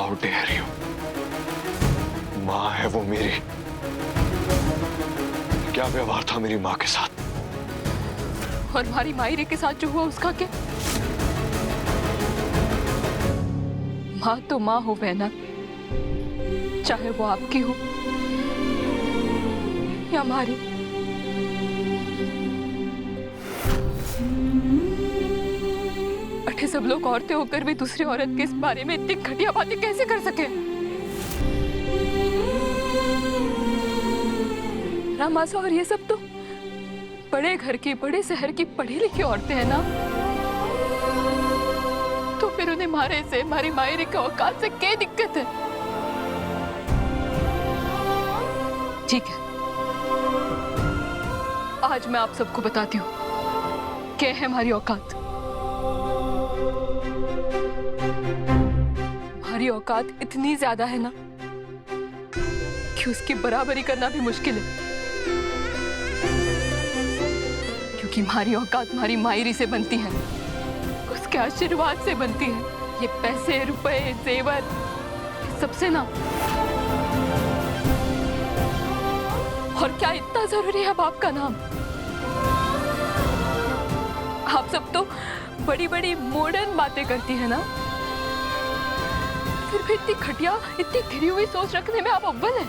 How dare you. माँ है वो मेरी। क्या व्यवहार था मेरी माँ के साथ? और हमारी मायरे के साथ जो हुआ उसका क्या? माँ तो माँ हो बहना, चाहे वो आपकी हो या हमारी। अरे सब लोग औरतें होकर भी दूसरी औरत के इस बारे में इतनी घटिया बातें कैसे कर सके? रामासा, और ये सब तो बड़े घर की, बड़े शहर की पढ़ी लिखी औरतें हैं ना, तो फिर उन्हें मारे से, हमारी मायरे के औकात से क्या दिक्कत है? ठीक है, आज मैं आप सबको बताती हूँ क्या है हमारी औकात। हमारी औकात इतनी ज्यादा है ना कि उसकी बराबरी करना भी मुश्किल है, क्योंकि हमारी औकात हमारी मायरी से बनती है, उसके आशीर्वाद से बनती है। ये पैसे, रुपए, जेवर, सबसे ना। और क्या इतना जरूरी है बाप का नाम? आप सब तो बड़ी बड़ी मॉडर्न बातें करती है ना, फिर भी इतनी घटिया, इतनी गिरी हुई सोच रखने में आप अव्वल हैं।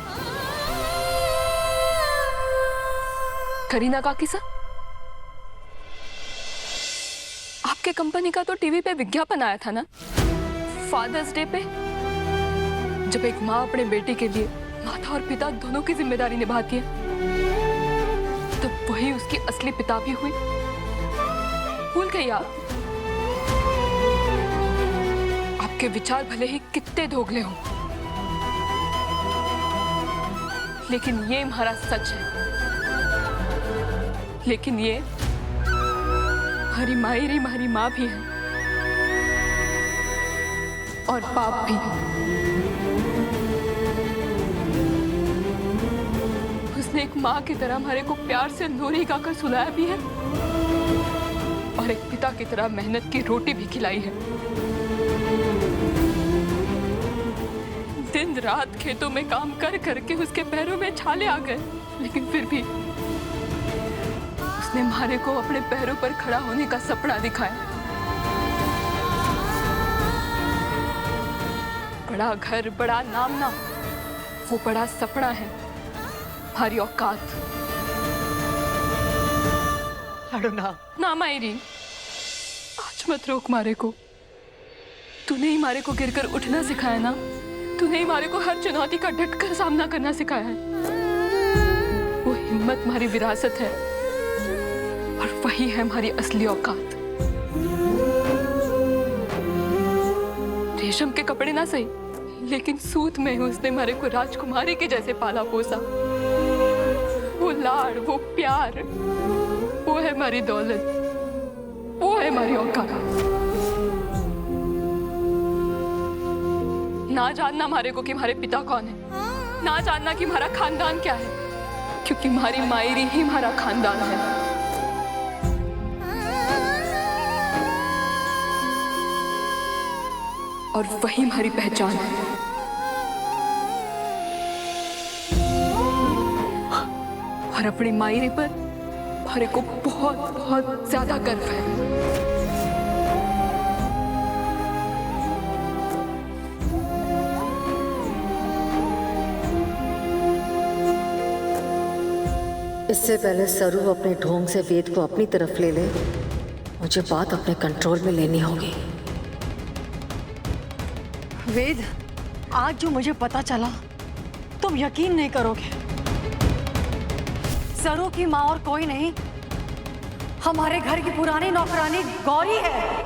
करीना काकी साहब, आपके कंपनी का तो टीवी पे विज्ञापन आया था ना फादर्स डे पे, जब एक माँ अपने बेटे के लिए माता और पिता दोनों की जिम्मेदारी निभाती है, तब वही उसकी असली पिता भी हुई। भूल गई आप? आपके विचार भले ही कितने दोगले हों, लेकिन ये हमारा सच है। लेकिन ये हमारी मायरी, हमारी माँ भी है और बाप भी। उसने एक माँ की तरह हमारे को प्यार से लोरी गाकर सुलाया भी है और एक पिता की तरह मेहनत की रोटी भी खिलाई है। दिन रात खेतों में काम कर करके उसके पैरों में छाले आ गए, लेकिन फिर भी उसने हमारे को अपने पैरों पर खड़ा होने का सपना दिखाया। बड़ा घर, बड़ा नाम ना, वो बड़ा सपना है हमारी औकात। ना मायरी, आज मत रोक मारे को। तूने ही मारे को गिरकर उठना सिखाया ना, तूने ही मारे को हर चुनौती का डटकर सामना करना सिखाया है। वो हिम्मत हमारी विरासत है और वही है हमारी असली औकात। रेशम के कपड़े ना सही, लेकिन सूत में उसने हमारे को राजकुमारी के जैसे पाला पोसा। वो लाड़, वो प्यार, वो है हमारी दौलत, वो है हमारी औकात। ना जानना हमारे को कि हमारे पिता कौन है, ना जानना कि हमारा खानदान क्या है, क्योंकि हमारी मायरी ही हमारा खानदान है। और वही हमारी पहचान है। और अपनी मायरे पर हमारे को बहुत बहुत ज्यादा गर्व है। इससे पहले सरू अपने ढोंग से वेद को अपनी तरफ ले ले, मुझे बात अपने कंट्रोल में लेनी होगी। वेद, आज जो मुझे पता चला तुम यकीन नहीं करोगे। सरू की माँ और कोई नहीं, हमारे घर की पुरानी नौकरानी गौरी है।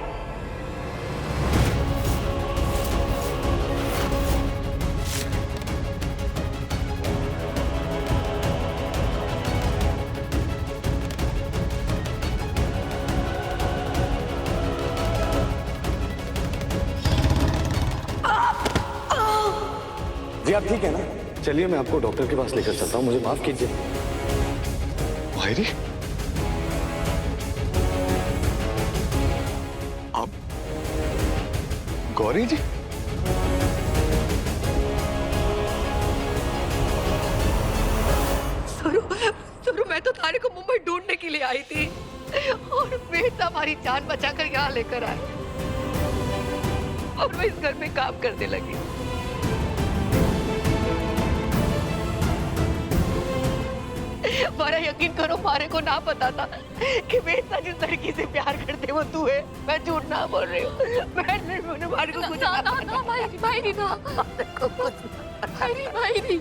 जी आप ठीक है ना? चलिए मैं आपको डॉक्टर के पास लेकर चलता हूँ, मुझे माफ कीजिए। मायरी, आप? गौरी जी? मैं तो थारे को मुंबई ढूंढने के लिए आई थी और वेद हमारी जान बचाकर यहाँ लेकर आए और मैं इस घर में काम करने लगी। मारा यकीन करो, मारे को ना पता था कि वेद जिस लड़की से प्यार करते वो तू है। मैं झूठ ना बोल रही हूँ। मैंने मारे को कुछ ना ना ना मायरी ना मायरी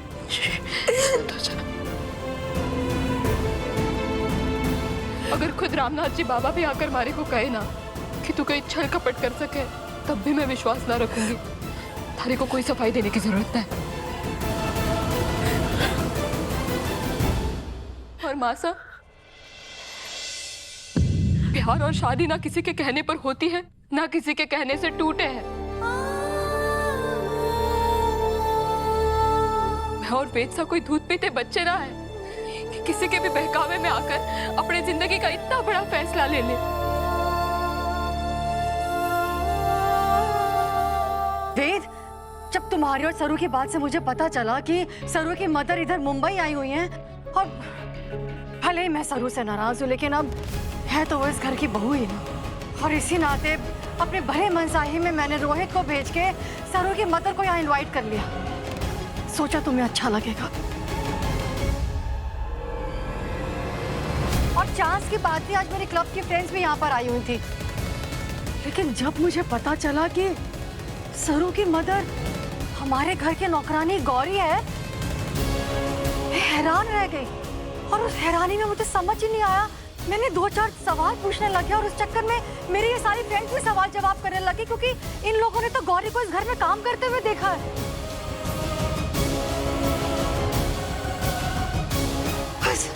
अगर खुद रामनाथ जी बाबा भी आकर मारे को कहे ना कि तू कोई छल कपट कर सके, तब भी मैं विश्वास ना रखूंगी। थारे को कोई सफाई देने की जरूरत है। और मासा, प्यार और शादी ना किसी के कहने पर होती है, ना किसी के कहने से टूटे हैं। मैं और वेद सा कोई दूध पीते बच्चे ना है कि किसी के भी बहकावे में आकर अपने जिंदगी का इतना बड़ा फैसला ले ले। वेद, जब तुम्हारी और सरू की बात से मुझे पता चला कि सरू की मदर इधर मुंबई आई हुई हैं, और भले ही मैं सरू से नाराज हूँ, लेकिन अब है तो वो इस घर की बहू ही ना, और इसी नाते अपने भले मनसाही में मैंने रोहित को भेज के सरू की मदर को यहाँ इनवाइट कर लिया। सोचा तुम्हें अच्छा लगेगा। और चांस की बात थी, आज मेरे क्लब की फ्रेंड्स भी यहाँ पर आई हुई थी, लेकिन जब मुझे पता चला कि सरू की मदर हमारे घर के नौकरानी गौरी है, मैं हैरान रह गई। और उस हैरानी में मुझे समझ ही नहीं आया, मैंने 2-4 सवाल पूछने लगे और उस चक्कर में मेरी ये सारी फ्रेंड्स भी सवाल जवाब करने लगी, क्योंकि इन लोगों ने तो गौरी को इस घर में काम करते हुए देखा है। बस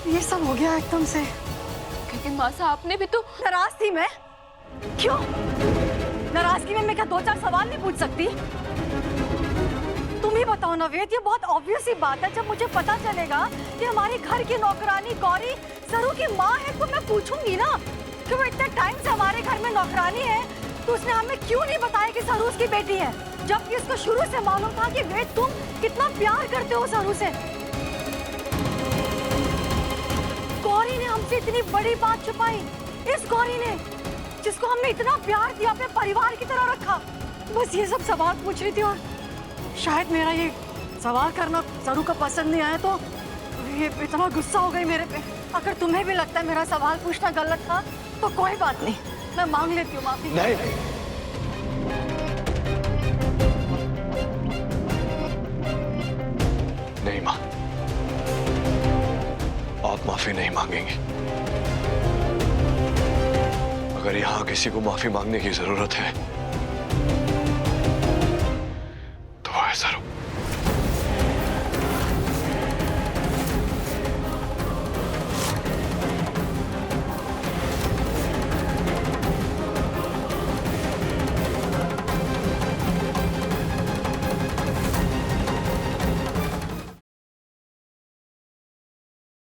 ये सब हो गया एकदम से। लेकिन मासा, आपने भी तो नाराज थी मैं। क्यों नाराजगी में मैं क्या 2-4 सवाल नहीं पूछ सकती? तुम ही बताओ ना वेद, ये बहुत ऑब्वियस ही बात है। जब मुझे पता चलेगा कि हमारे घर की नौकरानी गौरी सरू की माँ है, तो मैं पूछूंगी ना कि वो इतने टाइम से हमारे घर में नौकरानी है, तो उसने हमें क्यों नहीं बताया कि सरू उसकी बेटी है, जबकि उसको शुरू से मालूम था कि वेद तुम कितना प्यार करते हो सरू से। गौरी ने हमसे इतनी बड़ी बात छुपाई, इस गौरी ने जिसको हमने इतना प्यार दिया, अपने परिवार की तरह रखा। बस ये सब सवाल पूछ रही थी, और शायद मेरा ये सवाल करना सरू को पसंद नहीं आया, तो ये इतना गुस्सा हो गई मेरे पे। अगर तुम्हें भी लगता है मेरा सवाल पूछना गलत था, तो कोई बात नहीं, मैं मांग लेती हूँ माफी। नहीं नहीं माँ, आप माफी नहीं मांगेंगे। अगर यहाँ किसी को माफी मांगने की जरूरत है